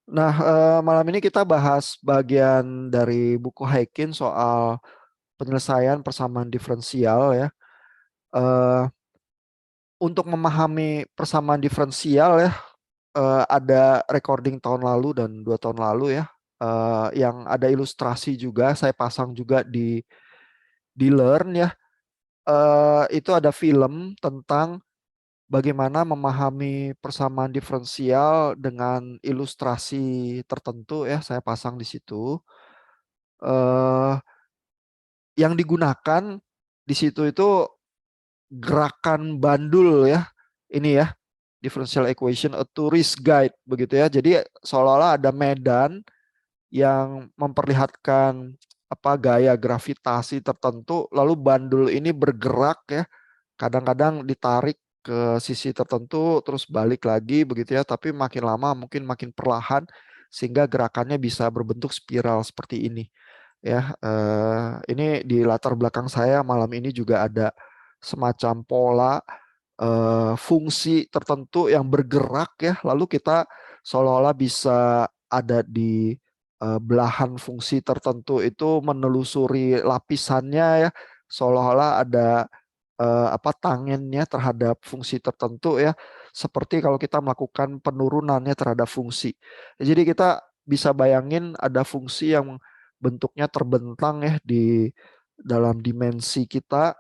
Nah, malam ini kita bahas bagian dari buku Haykin soal penyelesaian persamaan diferensial ya. Eh, untuk memahami persamaan diferensial ya, ada recording tahun lalu dan 2 tahun lalu ya, yang ada ilustrasi juga. Saya pasang juga di Learn ya. Itu ada film tentang bagaimana memahami persamaan diferensial dengan ilustrasi tertentu ya. Saya pasang di situ. eh yang digunakan di situ itu gerakan bandul ya. Ini ya, differential equation a tourist guide begitu ya. Jadi seolah-olah ada medan yang memperlihatkan apa gaya gravitasi tertentu, lalu bandul ini bergerak ya. Kadang-kadang ditarik ke sisi tertentu terus balik lagi begitu ya, tapi makin lama mungkin makin perlahan sehingga gerakannya bisa berbentuk spiral seperti ini. Ya, ini di latar belakang saya malam ini juga ada semacam pola fungsi tertentu yang bergerak ya, lalu kita seolah-olah bisa ada di belahan fungsi tertentu itu menelusuri lapisannya ya, seolah-olah ada apa tangennya terhadap fungsi tertentu ya, seperti kalau kita melakukan penurunannya terhadap fungsi. Jadi kita bisa bayangin ada fungsi yang bentuknya terbentang ya di dalam dimensi kita,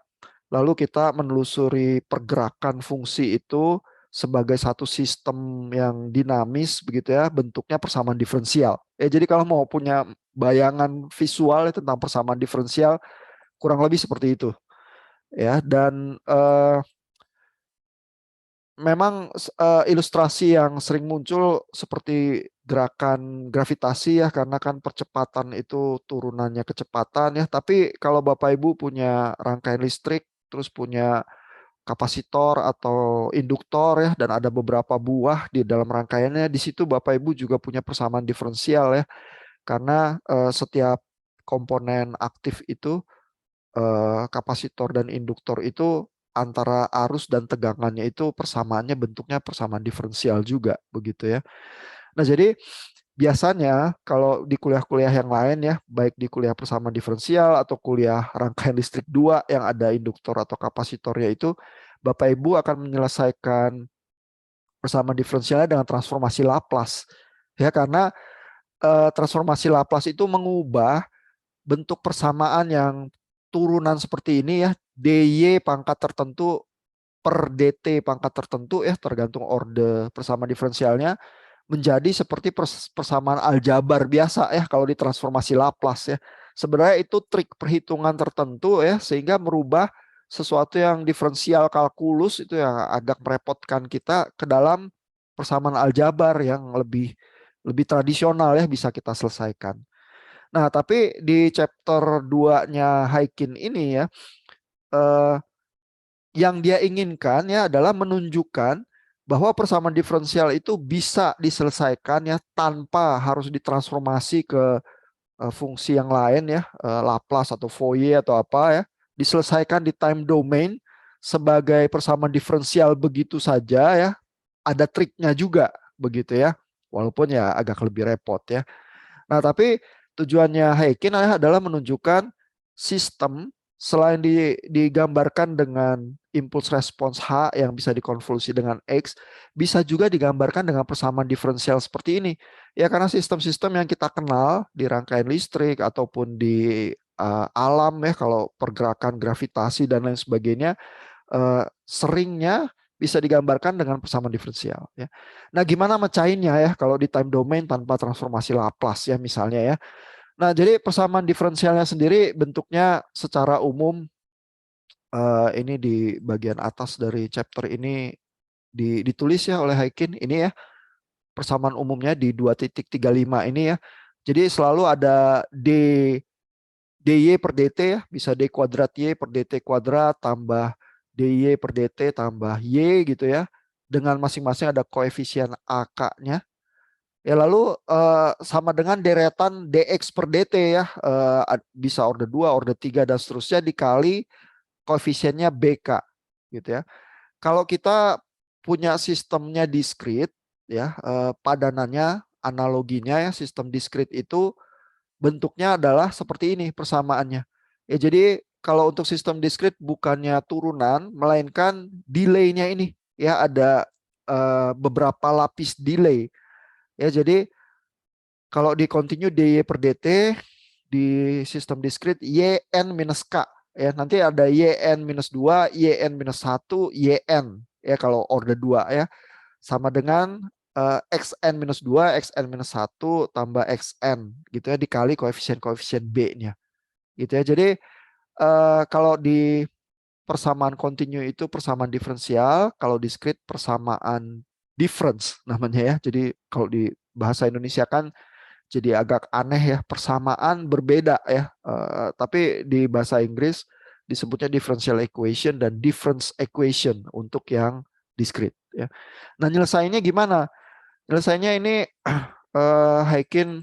lalu kita menelusuri pergerakan fungsi itu sebagai satu sistem yang dinamis begitu ya, bentuknya persamaan diferensial. Jadi kalau mau punya bayangan visual ya tentang persamaan diferensial kurang lebih seperti itu ya. Dan memang ilustrasi yang sering muncul seperti gerakan gravitasi ya, karena kan percepatan itu turunannya kecepatan ya. Tapi kalau Bapak Ibu punya rangkaian listrik, terus punya kapasitor atau induktor ya, dan ada beberapa buah di dalam rangkaiannya, di situ Bapak Ibu juga punya persamaan diferensial ya, karena setiap komponen aktif itu, kapasitor dan induktor itu antara arus dan tegangannya itu persamaannya bentuknya persamaan diferensial juga begitu ya. Nah, jadi biasanya kalau di kuliah-kuliah yang lain ya, baik di kuliah persamaan diferensial atau kuliah rangkaian listrik 2 yang ada induktor atau kapasitornya itu, Bapak Ibu akan menyelesaikan persamaan diferensialnya dengan transformasi Laplace. Ya, karena transformasi Laplace itu mengubah bentuk persamaan yang turunan seperti ini ya, dy pangkat tertentu per dt pangkat tertentu ya, tergantung orde persamaan diferensialnya, menjadi seperti persamaan aljabar biasa ya kalau ditransformasi Laplace ya. Sebenarnya itu trik perhitungan tertentu ya, sehingga merubah sesuatu yang diferensial kalkulus itu yang agak merepotkan kita ke dalam persamaan aljabar yang lebih lebih tradisional ya, bisa kita selesaikan. Nah, tapi di chapter 2-nya Haykin ini ya, eh, yang dia inginkan ya adalah menunjukkan bahwa persamaan diferensial itu bisa diselesaikan ya tanpa harus ditransformasi ke fungsi yang lain ya, Laplace atau Fourier atau apa ya, diselesaikan di time domain sebagai persamaan diferensial begitu saja ya. Ada triknya juga begitu ya, walaupun ya agak lebih repot ya. Nah, tapi tujuannya Haykin adalah menunjukkan sistem selain digambarkan dengan impuls respons H yang bisa dikonvolusi dengan X, bisa juga digambarkan dengan persamaan diferensial seperti ini. Ya, karena sistem-sistem yang kita kenal di rangkaian listrik ataupun di alam ya, kalau pergerakan gravitasi dan lain sebagainya, seringnya bisa digambarkan dengan persamaan diferensial ya. Nah, gimana mecahinnya ya kalau di time domain tanpa transformasi Laplace ya misalnya ya. Nah, jadi persamaan diferensialnya sendiri bentuknya secara umum, ini di bagian atas dari chapter ini ditulis ya oleh Haykin ini ya. Persamaan umumnya di 2.35 ini ya. Jadi selalu ada dy per dt ya, bisa d kuadrat y per dt kuadrat tambah dy per dt tambah y gitu ya, dengan masing-masing ada koefisien ak-nya ya. Lalu sama dengan deretan dx per dt ya, bisa orde 2, orde 3 dan seterusnya dikali koefisiennya bk gitu ya. Kalau kita punya sistemnya diskrit ya, padanannya analoginya ya, sistem diskrit itu bentuknya adalah seperti ini persamaannya. Ya, jadi kalau untuk sistem diskrit bukannya turunan, melainkan delay-nya ini. Ya, ada beberapa lapis delay. Ya, jadi kalau di continue dy per dt di sistem diskrit yn minus k. Ya, nanti ada yn minus 2, yn minus 1, yn. Ya, kalau order 2 ya. Sama dengan xn minus 2, xn minus 1 tambah xn gitu ya, dikali koefisien-koefisien b-nya. Gitu ya. Jadi kalau di persamaan kontinu itu persamaan diferensial, kalau diskrit persamaan difference namanya ya. Jadi kalau di bahasa Indonesia kan jadi agak aneh ya, persamaan berbeda ya. Tapi di bahasa Inggris disebutnya differential equation dan difference equation untuk yang diskrit ya. Nah, nyelesainnya gimana? Nyelesainnya ini Haikin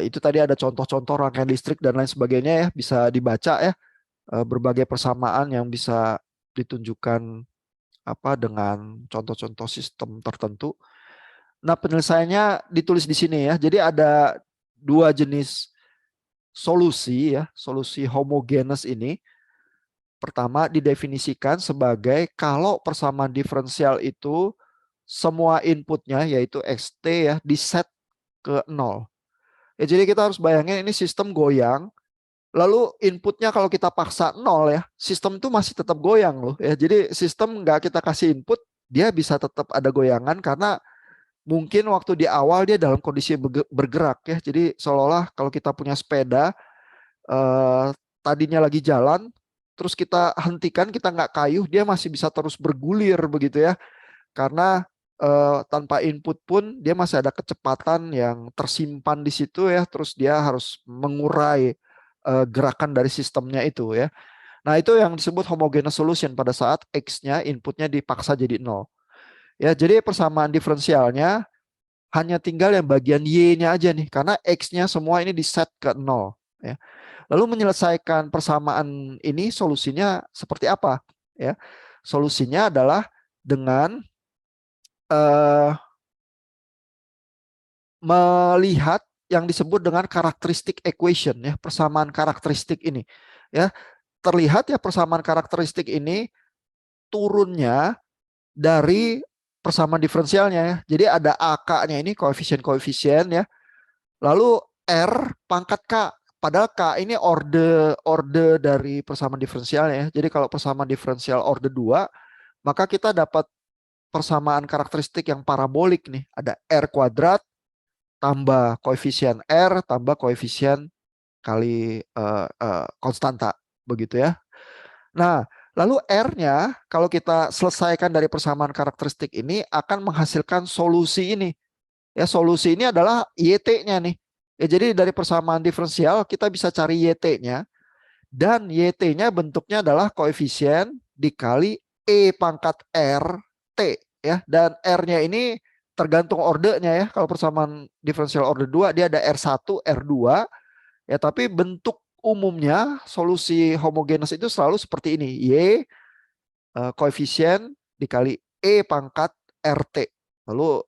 itu tadi ada contoh-contoh rangkaian listrik dan lain sebagainya ya, bisa dibaca ya, berbagai persamaan yang bisa ditunjukkan apa dengan contoh-contoh sistem tertentu. Nah, penyelesaiannya ditulis di sini ya. Jadi ada dua jenis solusi ya, solusi homogenes ini. Pertama didefinisikan sebagai kalau persamaan diferensial itu semua inputnya yaitu xt ya diset ke 0. Ya, jadi kita harus bayangin ini sistem goyang. Lalu inputnya kalau kita paksa 0 ya, sistem itu masih tetap goyang loh ya. Jadi sistem nggak kita kasih input, dia bisa tetap ada goyangan karena mungkin waktu di awal dia dalam kondisi bergerak ya. Jadi seolah-olah kalau kita punya sepeda, tadinya lagi jalan, terus kita hentikan, kita nggak kayuh, dia masih bisa terus bergulir begitu ya. Karena tanpa input pun dia masih ada kecepatan yang tersimpan di situ ya. Terus dia harus mengurai gerakan dari sistemnya itu ya. Nah, itu yang disebut homogeneous solution pada saat X-nya inputnya dipaksa jadi 0. Ya, jadi persamaan diferensialnya hanya tinggal yang bagian Y-nya aja nih, karena X-nya semua ini diset ke 0. Ya. Lalu menyelesaikan persamaan ini solusinya seperti apa? Ya. Solusinya adalah dengan melihat yang disebut dengan karakteristik equation ya, persamaan karakteristik ini. Ya, terlihat ya persamaan karakteristik ini turunnya dari persamaan diferensialnya ya. Jadi ada AK-nya ini koefisien-koefisien ya. Lalu R pangkat K. Padahal K ini orde dari persamaan diferensialnya ya. Jadi kalau persamaan diferensial orde 2, maka kita dapat persamaan karakteristik yang parabolik nih. Ada R kuadrat tambah koefisien R tambah koefisien kali konstanta begitu ya. Nah, lalu R-nya kalau kita selesaikan dari persamaan karakteristik ini akan menghasilkan solusi ini. Ya, solusi ini adalah YT-nya nih. Ya, jadi dari persamaan diferensial kita bisa cari YT-nya dan YT-nya bentuknya adalah koefisien dikali E pangkat R T ya, dan R-nya ini tergantung ordenya ya. Kalau persamaan diferensial order 2 dia ada R1, R2 ya, tapi bentuk umumnya solusi homogenes itu selalu seperti ini. Y koefisien dikali E pangkat RT. Lalu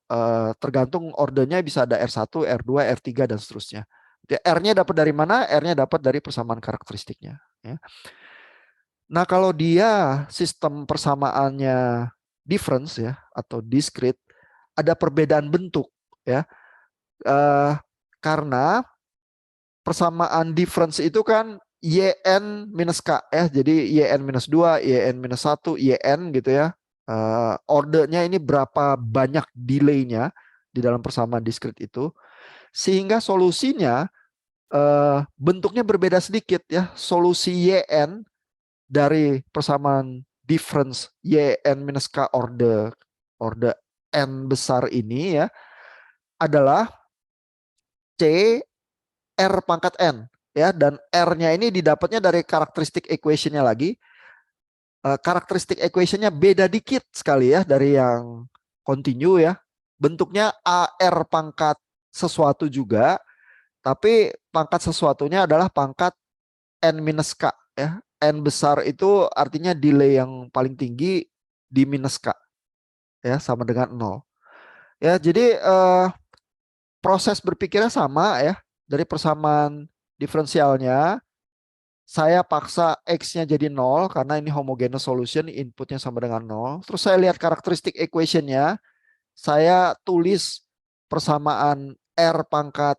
tergantung ordernya bisa ada R1, R2, R3 dan seterusnya. R-nya dapat dari mana? R-nya dapat dari persamaan karakteristiknya ya. Nah, kalau dia sistem persamaannya difference ya atau discrete, ada perbedaan bentuk ya. Karena persamaan difference itu kan yn minus k ya. Jadi yn minus 2, yn minus 1, yn gitu ya. Ordernya ini berapa banyak delay-nya di dalam persamaan discrete itu. Sehingga solusinya bentuknya berbeda sedikit ya. Solusi yn dari persamaan difference yn minus k order n besar ini ya adalah C R pangkat N ya, dan R-nya ini didapatnya dari karakteristik equation-nya lagi. Karakteristik equation-nya beda dikit sekali ya dari yang continue ya. Bentuknya AR pangkat sesuatu juga, tapi pangkat sesuatunya adalah pangkat N minus K ya. N besar itu artinya delay yang paling tinggi di minus K ya, sama dengan 0. Ya, jadi proses berpikirnya sama ya. Dari persamaan diferensialnya, saya paksa X-nya jadi 0 karena ini homogeneous solution, inputnya sama dengan 0. Terus saya lihat karakteristik equation-nya, saya tulis persamaan R pangkat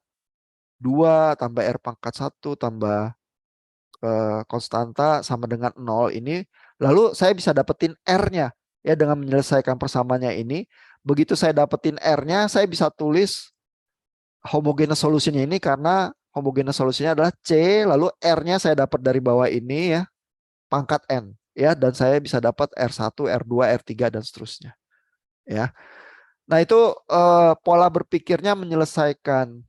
2 tambah R pangkat 1 tambah konstanta sama dengan 0 ini. Lalu saya bisa dapetin R-nya ya dengan menyelesaikan persamaannya ini. Begitu saya dapetin R-nya, saya bisa tulis homogeneous solutionnya ini karena homogeneous solutionnya adalah C, lalu R-nya saya dapat dari bawah ini ya, pangkat N ya, dan saya bisa dapat R1, R2, R3 dan seterusnya ya. Nah, itu pola berpikirnya menyelesaikan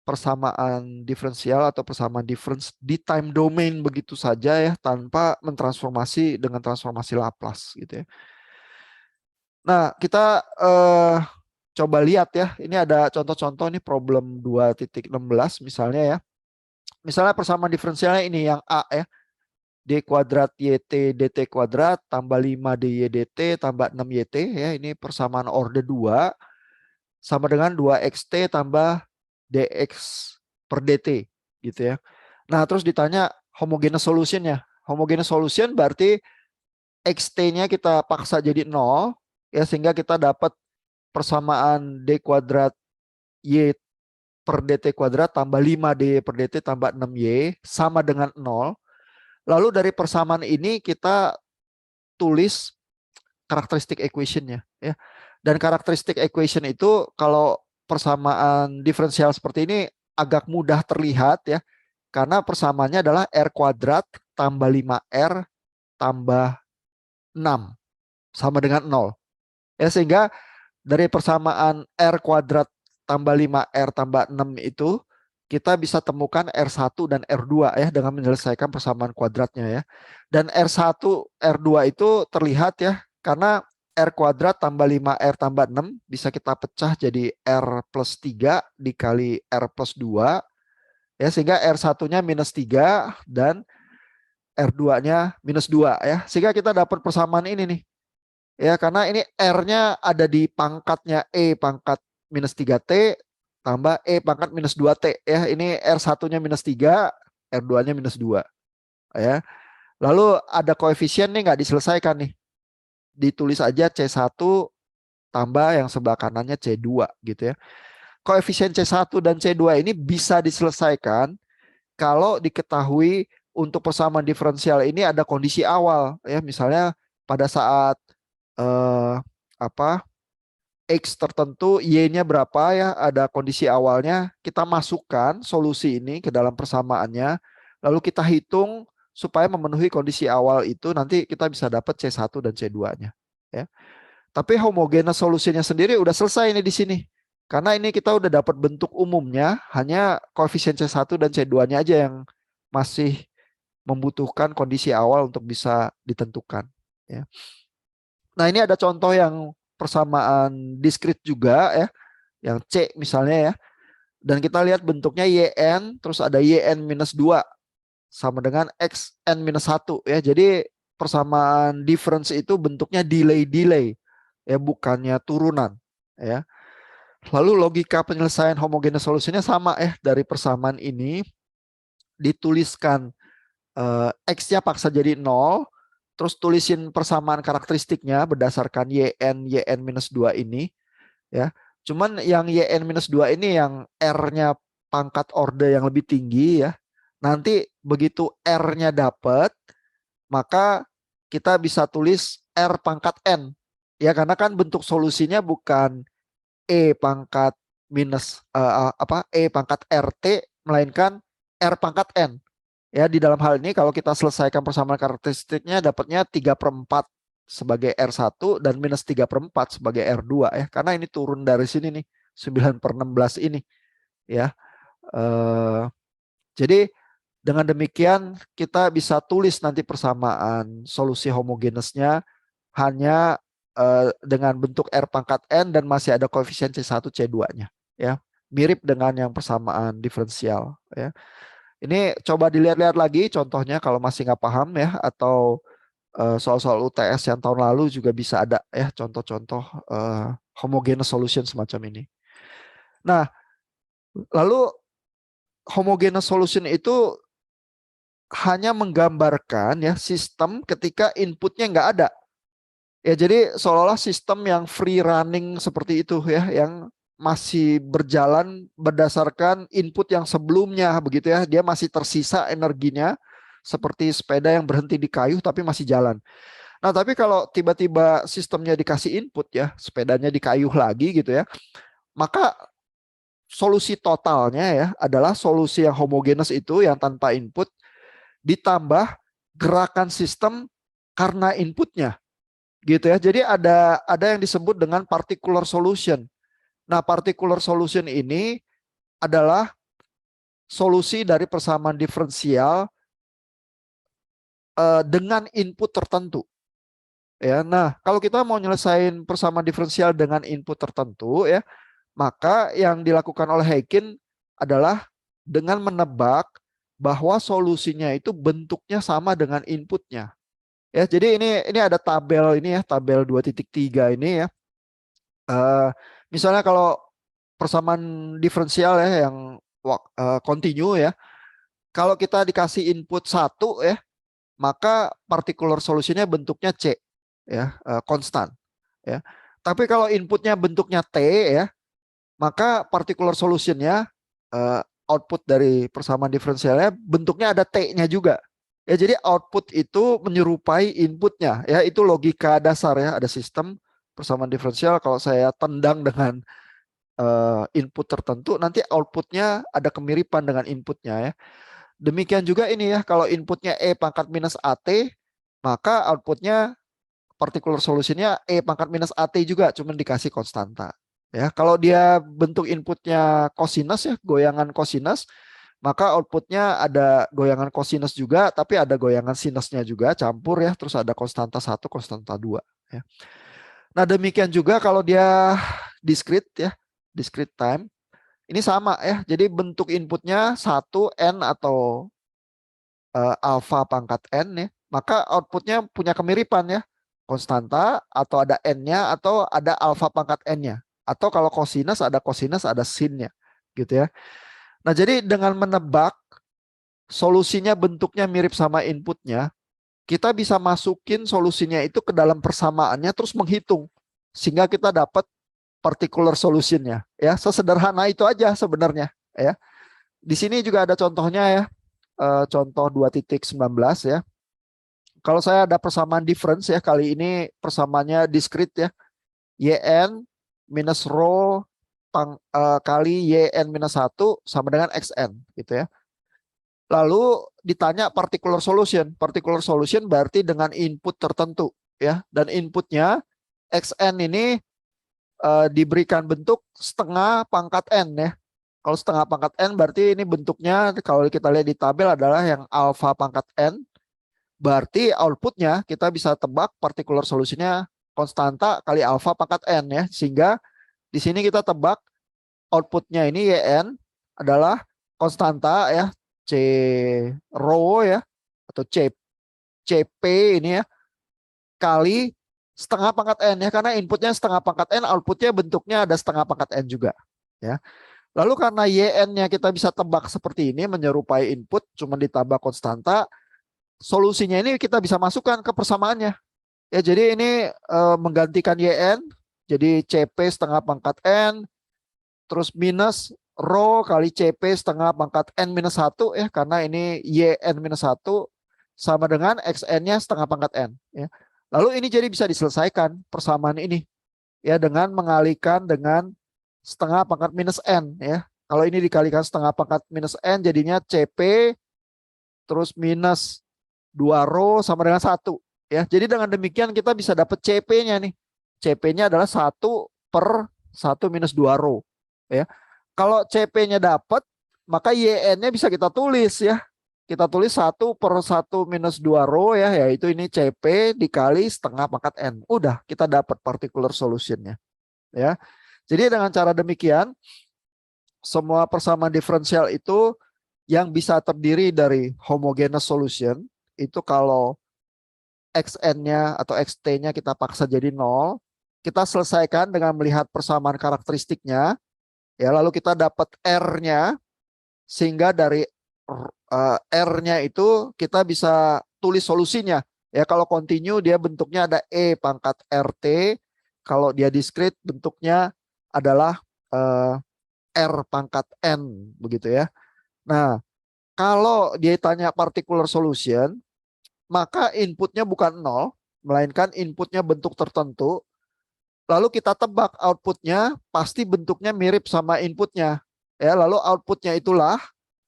persamaan diferensial atau persamaan difference di time domain begitu saja ya, tanpa mentransformasi dengan transformasi Laplace gitu ya. Nah, kita coba lihat ya. Ini ada contoh-contoh nih problem 2.16 misalnya ya. Misalnya persamaan diferensialnya ini yang A ya. D kuadrat YT DT kuadrat tambah 5 DY DT tambah 6 YT ya. Ini persamaan order 2 sama dengan 2XT tambah DX per DT gitu ya. Nah, terus ditanya homogeneous solutionnya. Homogeneous solution berarti XT-nya kita paksa jadi 0 ya, sehingga kita dapat persamaan D kuadrat Y per DT kuadrat tambah 5D per DT tambah 6Y sama dengan 0. Lalu dari persamaan ini kita tulis karakteristik equation-nya ya. Dan karakteristik equation itu kalau persamaan diferensial seperti ini agak mudah terlihat ya. Karena persamaannya adalah R kuadrat tambah 5R tambah 6 sama dengan 0. Ya, sehingga dari persamaan R kuadrat tambah 5R tambah 6 itu kita bisa temukan R1 dan R2 ya dengan menyelesaikan persamaan kuadratnya ya. Dan R1, R2 itu terlihat ya karena R kuadrat tambah 5R tambah 6 bisa kita pecah jadi R plus 3 dikali R plus 2 ya, sehingga R1-nya minus 3 dan R2-nya minus 2 ya. Sehingga kita dapat persamaan ini nih. Ya, karena ini R-nya ada di pangkatnya E pangkat minus 3T tambah E pangkat minus 2T ya. Ini R1-nya minus 3, R2-nya minus 2 ya. Lalu ada koefisien nih nggak diselesaikan nih. Ditulis aja C1 tambah yang sebelah kanannya C2 gitu ya. Koefisien C1 dan C2 ini bisa diselesaikan kalau diketahui untuk persamaan diferensial ini ada kondisi awal ya, misalnya pada saat apa X tertentu, Y-nya berapa ya, ada kondisi awalnya, kita masukkan solusi ini ke dalam persamaannya, lalu kita hitung supaya memenuhi kondisi awal itu, nanti kita bisa dapat C1 dan C2-nya ya. Tapi homogeneous solusinya sendiri udah selesai ini di sini. Karena ini kita udah dapat bentuk umumnya, hanya koefisien C1 dan C2-nya aja yang masih membutuhkan kondisi awal untuk bisa ditentukan ya. Nah, ini ada contoh yang persamaan diskrit juga ya, yang C misalnya ya. Dan kita lihat bentuknya YN, terus ada YN minus 2 sama dengan XN minus 1 ya. Jadi persamaan difference itu bentuknya delay-delay ya, bukannya turunan ya. Lalu logika penyelesaian homogeneous solusinya sama ya, dari persamaan ini dituliskan X-nya paksa jadi 0, terus tulisin persamaan karakteristiknya berdasarkan YN minus 2 ini ya. Cuman yang YN minus 2 ini yang R-nya pangkat orde yang lebih tinggi ya. Nanti begitu R-nya dapat, maka kita bisa tulis R pangkat N. Ya, karena kan bentuk solusinya bukan E pangkat minus E pangkat RT, melainkan R pangkat N. Ya, di dalam hal ini kalau kita selesaikan persamaan karakteristiknya dapatnya 3/4 sebagai R1 dan minus 3/4 sebagai R2 ya. Karena ini turun dari sini nih, 9/16 ini ya. Jadi dengan demikian kita bisa tulis nanti persamaan solusi homogeneusnya hanya dengan bentuk R pangkat N dan masih ada koefisien C1 C2-nya ya. Mirip dengan yang persamaan diferensial ya. Ini coba dilihat-lihat lagi contohnya kalau masih nggak paham ya, atau soal-soal UTS yang tahun lalu juga bisa ada ya contoh-contoh homogeneous solution semacam ini. Nah, lalu homogeneous solution itu hanya menggambarkan ya sistem ketika inputnya nggak ada. Ya, jadi seolah-olah sistem yang free running seperti itu ya, yang masih berjalan berdasarkan input yang sebelumnya begitu ya, dia masih tersisa energinya seperti sepeda yang berhenti di kayu tapi masih jalan. Nah, tapi kalau tiba-tiba sistemnya dikasih input ya, sepedanya dikayuh lagi gitu ya, maka solusi totalnya ya adalah solusi yang homogeneous itu yang tanpa input ditambah gerakan sistem karena inputnya. Gitu ya. Jadi ada yang disebut dengan particular solution. Nah, particular solution ini adalah solusi dari persamaan diferensial dengan input tertentu. Ya, nah kalau kita mau nyelesain persamaan diferensial dengan input tertentu ya, maka yang dilakukan oleh Heikin adalah dengan menebak bahwa solusinya itu bentuknya sama dengan inputnya. Ya, jadi ini ada tabel ini ya, tabel 2.3 ini ya. Misalnya kalau persamaan diferensial ya yang continue ya, kalau kita dikasih input 1 ya, maka particular solutionnya bentuknya C ya, konstan ya. Tapi kalau inputnya bentuknya T ya, maka particular solutionnya output dari persamaan diferensialnya bentuknya ada T-nya juga. Ya, jadi output itu menyerupai inputnya ya, itu logika dasar ya, ada sistem persamaan diferensial kalau saya tendang dengan input tertentu nanti outputnya ada kemiripan dengan inputnya ya. Demikian juga ini ya, kalau inputnya E pangkat minus AT, maka outputnya particular solutionnya E pangkat minus AT juga, cuman dikasih konstanta. Ya, kalau dia bentuk inputnya cosinus ya, goyangan cosinus, maka outputnya ada goyangan cosinus juga, tapi ada goyangan sinusnya juga, campur ya, terus ada konstanta 1, konstanta 2. Ya. Nah, demikian juga kalau dia discrete ya, discrete time, ini sama ya, jadi bentuk inputnya 1, N atau alfa pangkat N ya, maka outputnya punya kemiripan ya, konstanta atau ada N-nya atau ada alfa pangkat N-nya, atau kalau cosinus ada sin-nya gitu ya. Nah, jadi dengan menebak solusinya bentuknya mirip sama inputnya, kita bisa masukin solusinya itu ke dalam persamaannya terus menghitung sehingga kita dapat particular solutionnya ya. Sesederhana itu aja sebenarnya ya. Di sini juga ada contohnya ya, contoh 2.19 ya. Kalau saya ada persamaan difference ya, kali ini persamaannya discrete ya, yn minus rho kali yn minus 1 sama dengan xn gitu ya. Lalu ditanya particular solution. Particular solution berarti dengan input tertentu ya, dan inputnya xn ini diberikan bentuk setengah pangkat n ya. Kalau setengah pangkat n berarti ini bentuknya kalau kita lihat di tabel adalah yang alfa pangkat n. Berarti outputnya kita bisa tebak particular solusinya konstanta kali alfa pangkat n ya. Sehingga di sini kita tebak outputnya ini yn adalah konstanta ya, C rho ya, atau CP ini ya, kali setengah pangkat n ya, karena inputnya setengah pangkat n, outputnya bentuknya ada setengah pangkat n juga ya. Lalu karena yn-nya kita bisa tebak seperti ini menyerupai input cuma ditambah konstanta, solusinya ini kita bisa masukkan ke persamaannya ya. Jadi ini menggantikan yn jadi CP setengah pangkat n terus minus rho kali CP setengah pangkat n minus 1 ya, karena ini yn minus 1 sama dengan xn-nya setengah pangkat n ya. Lalu ini jadi bisa diselesaikan persamaan ini ya dengan mengalihkan dengan setengah pangkat minus n ya. Kalau ini dikalikan setengah pangkat minus n jadinya CP terus minus 2 rho sama dengan 1 ya. Jadi dengan demikian kita bisa dapat CP-nya nih. CP-nya adalah 1 per 1 minus 2 rho ya. Kalau CP-nya dapat, maka YN-nya bisa kita tulis ya. Kita tulis 1 per 1 minus 2 rho ya, yaitu ini CP dikali setengah pangkat N. Udah, kita dapat particular solutionnya ya. Jadi dengan cara demikian, semua persamaan diferensial itu yang bisa terdiri dari homogeneous solution, itu kalau XN-nya atau XT-nya kita paksa jadi 0, kita selesaikan dengan melihat persamaan karakteristiknya, ya, lalu kita dapat R-nya, sehingga dari R-nya itu kita bisa tulis solusinya. Ya, kalau continue dia bentuknya ada E pangkat RT, kalau dia discrete bentuknya adalah R pangkat N, begitu ya. Nah, kalau dia tanya particular solution, maka inputnya bukan 0, melainkan inputnya bentuk tertentu. Lalu kita tebak outputnya pasti bentuknya mirip sama inputnya. Ya, lalu outputnya itulah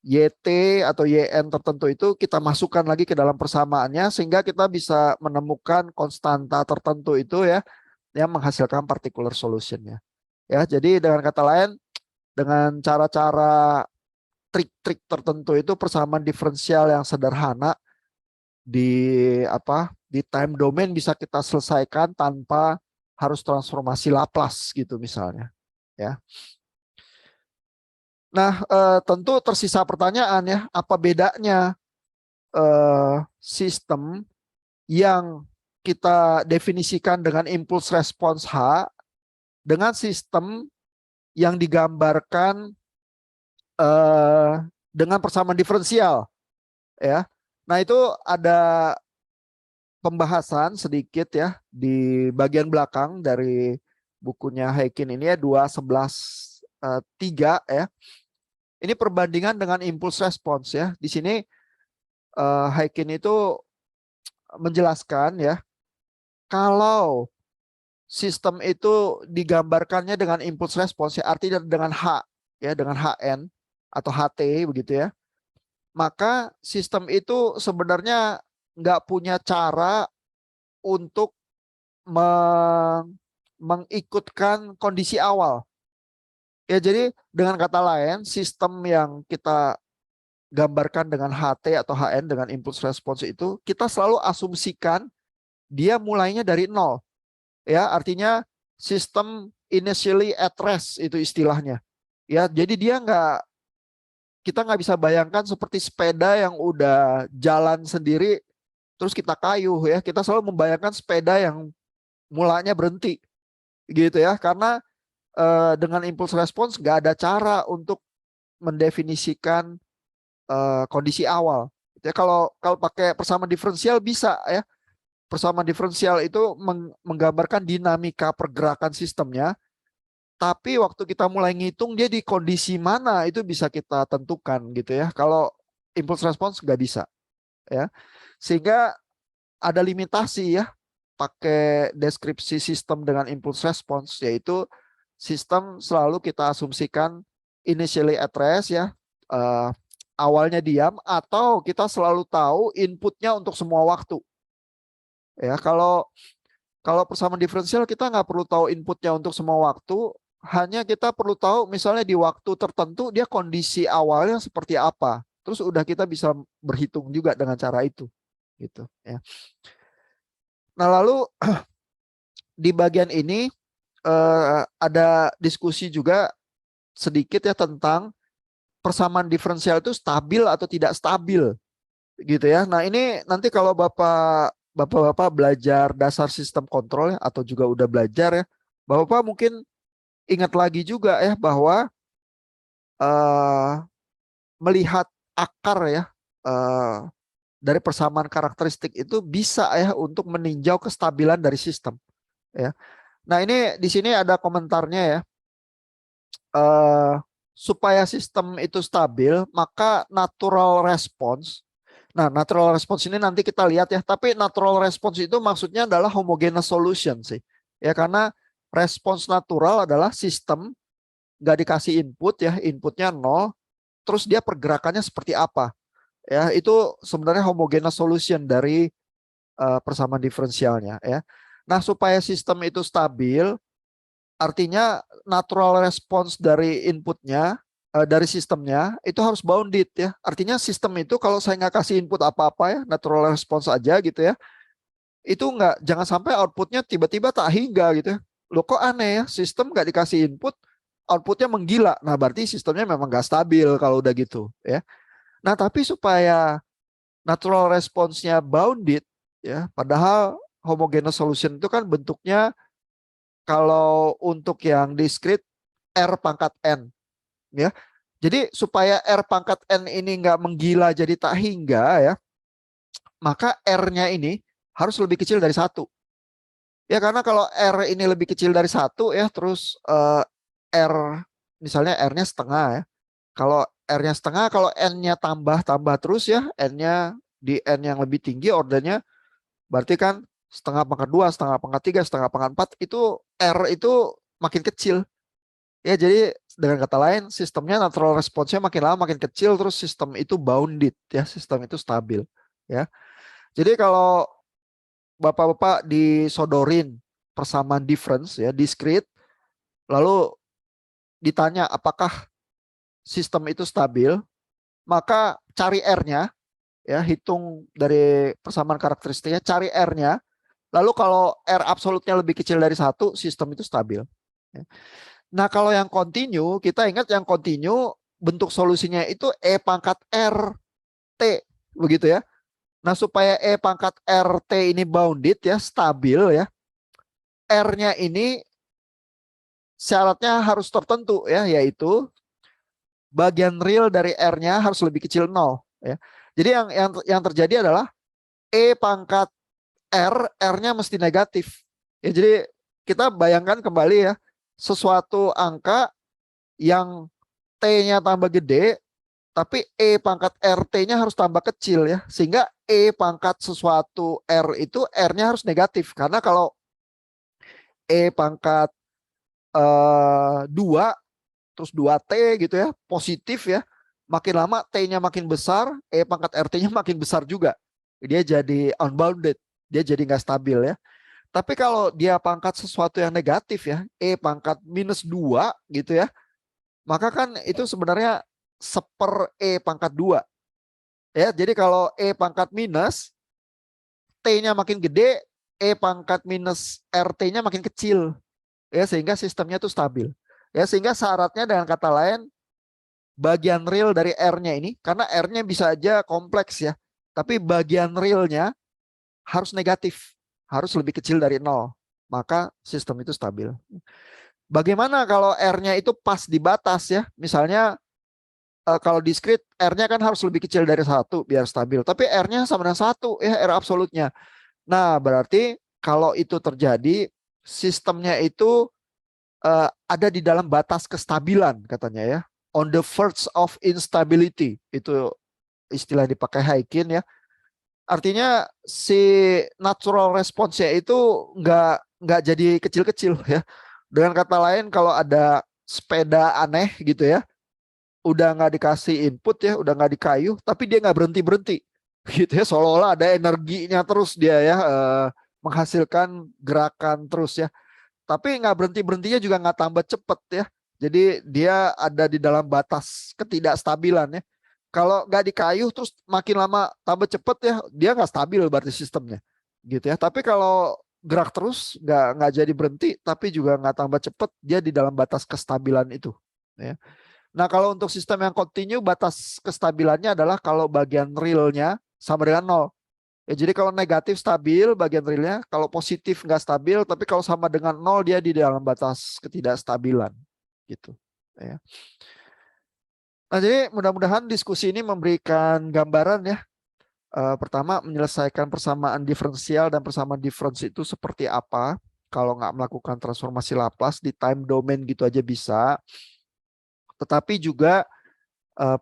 YT atau YN tertentu itu kita masukkan lagi ke dalam persamaannya sehingga kita bisa menemukan konstanta tertentu itu ya yang menghasilkan particular solutionnya. Ya, jadi dengan kata lain dengan cara-cara trik-trik tertentu itu persamaan diferensial yang sederhana di time domain bisa kita selesaikan tanpa harus transformasi Laplace gitu misalnya, ya. Nah, tentu tersisa pertanyaan ya, apa bedanya sistem yang kita definisikan dengan impulse response H dengan sistem yang digambarkan dengan persamaan diferensial, ya. Nah, itu ada pembahasan sedikit ya di bagian belakang dari bukunya Heikin ini ya 2.11.3 ya. Ini perbandingan dengan impulse response ya. Di sini Heikin itu menjelaskan ya, kalau sistem itu digambarkannya dengan impulse response ya, artinya dengan H ya, dengan HN atau HT begitu ya. Maka sistem itu sebenarnya nggak punya cara untuk mengikutkan kondisi awal. Ya, jadi dengan kata lain, sistem yang kita gambarkan dengan HT atau HN dengan impulse response itu kita selalu asumsikan dia mulainya dari nol. Ya, artinya sistem initially at rest itu istilahnya. Ya, jadi kita nggak bisa bayangkan seperti sepeda yang udah jalan sendiri terus kita kayuh ya. Kita selalu membayangkan sepeda yang mulanya berhenti gitu ya, karena dengan impulse response nggak ada cara untuk mendefinisikan kondisi awal. Ya, kalau pakai persamaan diferensial bisa ya. Persamaan diferensial itu menggambarkan dinamika pergerakan sistemnya, tapi waktu kita mulai ngitung dia di kondisi mana itu bisa kita tentukan gitu ya. Kalau impulse response nggak bisa ya. Sehingga ada limitasi ya pakai deskripsi sistem dengan impulse response, yaitu sistem selalu kita asumsikan initially at rest ya, awalnya diam, atau kita selalu tahu inputnya untuk semua waktu. Ya, kalau persamaan diferensial kita nggak perlu tahu inputnya untuk semua waktu, hanya kita perlu tahu misalnya di waktu tertentu dia kondisi awalnya seperti apa. Terus udah kita bisa berhitung juga dengan cara itu, gitu ya. Nah, lalu di bagian ini ada diskusi juga sedikit ya tentang persamaan diferensial itu stabil atau tidak stabil gitu ya. Nah, ini nanti kalau Bapak belajar dasar sistem kontrol ya, atau juga udah belajar ya, Bapak mungkin ingat lagi juga ya bahwa melihat akar ya dari persamaan karakteristik itu bisa ya untuk meninjau kestabilan dari sistem ya. Nah, ini di sini ada komentarnya ya. Supaya sistem itu stabil, maka natural response. Nah, natural response ini nanti kita lihat ya. Tapi natural response itu maksudnya adalah homogeneous solution sih. Ya, karena respons natural adalah sistem nggak dikasih input ya, inputnya nol, terus dia pergerakannya seperti apa. Ya, itu sebenarnya homogeneous solution dari persamaan diferensialnya ya. Nah, supaya sistem itu stabil, artinya natural response dari inputnya, dari sistemnya itu harus bounded ya. Artinya sistem itu kalau saya nggak kasih input apa-apa ya, natural response aja gitu ya, itu jangan sampai outputnya tiba-tiba tak hingga gitu ya. Loh, kok aneh ya, sistem nggak dikasih input, outputnya menggila. Nah, berarti sistemnya memang nggak stabil kalau udah gitu ya. Nah, tapi supaya natural response-nya bounded ya, padahal homogeneous solution itu kan bentuknya kalau untuk yang discrete R pangkat N ya. Jadi supaya R pangkat N ini nggak menggila jadi tak hingga ya, maka R-nya ini harus lebih kecil dari satu. Ya karena kalau R ini lebih kecil dari satu ya, terus R misalnya R-nya setengah ya. Kalau R-nya setengah, kalau N-nya tambah terus ya, N-nya di N yang lebih tinggi ordernya, berarti kan setengah pangkat 2, setengah pangkat 3, setengah pangkat 4, itu R itu makin kecil. Ya jadi dengan kata lain sistemnya natural response-nya makin lama makin kecil, terus sistem itu bounded ya, sistem itu stabil ya. Jadi kalau Bapak-bapak disodorin persamaan difference ya, discrete, lalu ditanya apakah sistem itu stabil, maka cari R-nya ya, hitung dari persamaan karakteristiknya, cari R-nya. Lalu kalau R absolutnya lebih kecil dari satu, sistem itu stabil. Nah kalau yang continue, kita ingat yang continue bentuk solusinya itu E pangkat R T, begitu ya. Nah supaya E pangkat RT ini bounded ya, stabil ya, R-nya ini syaratnya harus tertentu ya, yaitu bagian real dari R-nya harus lebih kecil 0 ya. Jadi yang terjadi adalah E pangkat R-nya mesti negatif. Ya jadi kita bayangkan kembali ya, sesuatu angka yang T-nya tambah gede tapi E pangkat RT-nya harus tambah kecil ya. Sehingga E pangkat sesuatu R itu R-nya harus negatif. Karena kalau E pangkat 2 terus 2T gitu ya, positif ya, makin lama T-nya makin besar, E pangkat RT-nya makin besar juga. Dia jadi unbounded, dia jadi nggak stabil ya. Tapi kalau dia pangkat sesuatu yang negatif ya, E pangkat minus 2 gitu ya, maka kan itu sebenarnya seper E pangkat 2. Ya, jadi kalau E pangkat minus, T-nya makin gede, E pangkat minus RT-nya makin kecil. Ya, sehingga sistemnya itu stabil. Ya, sehingga syaratnya dengan kata lain, bagian real dari R-nya ini, karena R-nya bisa aja kompleks ya, tapi bagian realnya harus negatif, harus lebih kecil dari 0. Maka sistem itu stabil. Bagaimana kalau R-nya itu pas di batas ya, misalnya kalau discrete R-nya kan harus lebih kecil dari satu biar stabil, tapi R-nya sama dengan satu ya, R absolutnya. Nah berarti kalau itu terjadi, sistemnya itu ada di dalam batas kestabilan katanya ya, on the verge of instability, itu istilah yang dipakai Haykin ya. Artinya si natural response-nya itu nggak jadi kecil-kecil ya. Dengan kata lain kalau ada sepeda aneh gitu ya, udah nggak dikasih input ya, udah nggak dikayuh, tapi dia nggak berhenti gitu ya, seolah-olah ada energinya terus dia ya, menghasilkan gerakan terus ya. Tapi nggak berhentinya juga nggak tambah cepet ya. Jadi dia ada di dalam batas ketidakstabilan ya. Kalau nggak dikayuh terus makin lama tambah cepet ya, dia nggak stabil berarti sistemnya, gitu ya. Tapi kalau gerak terus nggak jadi berhenti, tapi juga nggak tambah cepet, dia di dalam batas kestabilan itu. Ya. Nah kalau untuk sistem yang continue, batas kestabilannya adalah kalau bagian realnya sama dengan 0. Ya, jadi kalau negatif stabil bagian realnya, kalau positif nggak stabil, tapi kalau sama dengan 0 dia di dalam batas ketidakstabilan gitu. Ya. Nah jadi mudah-mudahan diskusi ini memberikan gambaran ya. Pertama menyelesaikan persamaan diferensial dan persamaan difference itu seperti apa. Kalau nggak melakukan transformasi Laplace di time domain gitu aja bisa. Tetapi juga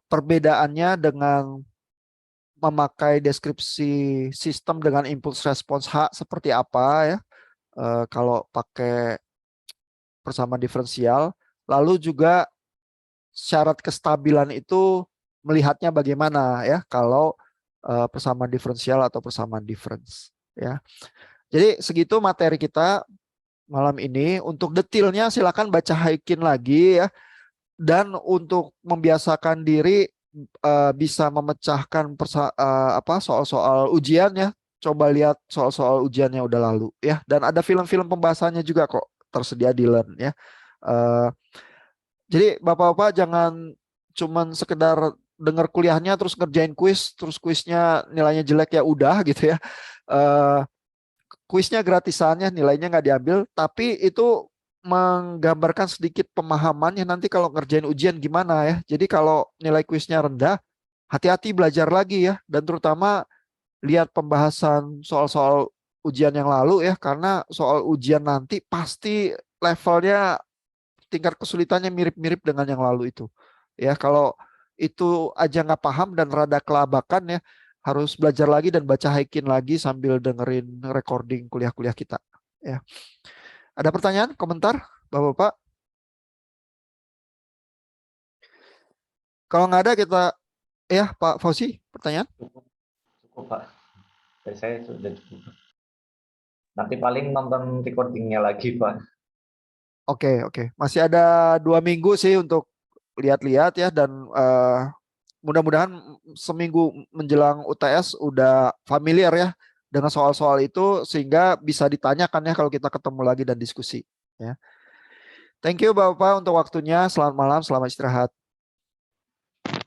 perbedaannya dengan memakai deskripsi sistem dengan impulse response H seperti apa ya, kalau pakai persamaan diferensial. Lalu juga syarat kestabilan itu melihatnya bagaimana ya kalau persamaan diferensial atau persamaan difference ya. Jadi segitu materi kita malam ini. Untuk detailnya silakan baca Haykin lagi ya. Dan untuk membiasakan diri bisa memecahkan soal-soal ujian ya. Coba lihat soal-soal ujian yang udah lalu ya. Dan ada film-film pembahasannya juga kok tersedia di Learn ya. Uh, jadi bapak-bapak jangan cuman sekedar dengar kuliahnya terus ngerjain kuis, terus kuisnya nilainya jelek ya udah gitu ya. Uh, Kuisnya gratisannya, nilainya nggak diambil, tapi itu menggambarkan sedikit pemahamannya nanti kalau ngerjain ujian gimana ya. Jadi kalau nilai kuisnya rendah, hati-hati belajar lagi ya. Dan terutama lihat pembahasan soal-soal ujian yang lalu ya. Karena soal ujian nanti pasti levelnya, tingkat kesulitannya mirip-mirip dengan yang lalu itu. Ya, kalau itu aja nggak paham dan rada kelabakan ya, harus belajar lagi dan baca haikin lagi sambil dengerin recording kuliah-kuliah kita. Ya. Ada pertanyaan, komentar, Bapak-bapak? Kalau nggak ada kita, ya Pak Fauzi, pertanyaan? Cukup, cukup Pak. Dari saya sudah cukup. Nanti paling nonton recordingnya lagi Pak. Oke, oke. Masih ada 2 minggu sih untuk lihat-lihat ya, dan mudah-mudahan seminggu menjelang UTS udah familiar ya dengan soal-soal itu sehingga bisa ditanyakan ya kalau kita ketemu lagi dan diskusi. Ya. Thank you Bapak untuk waktunya. Selamat malam, selamat istirahat.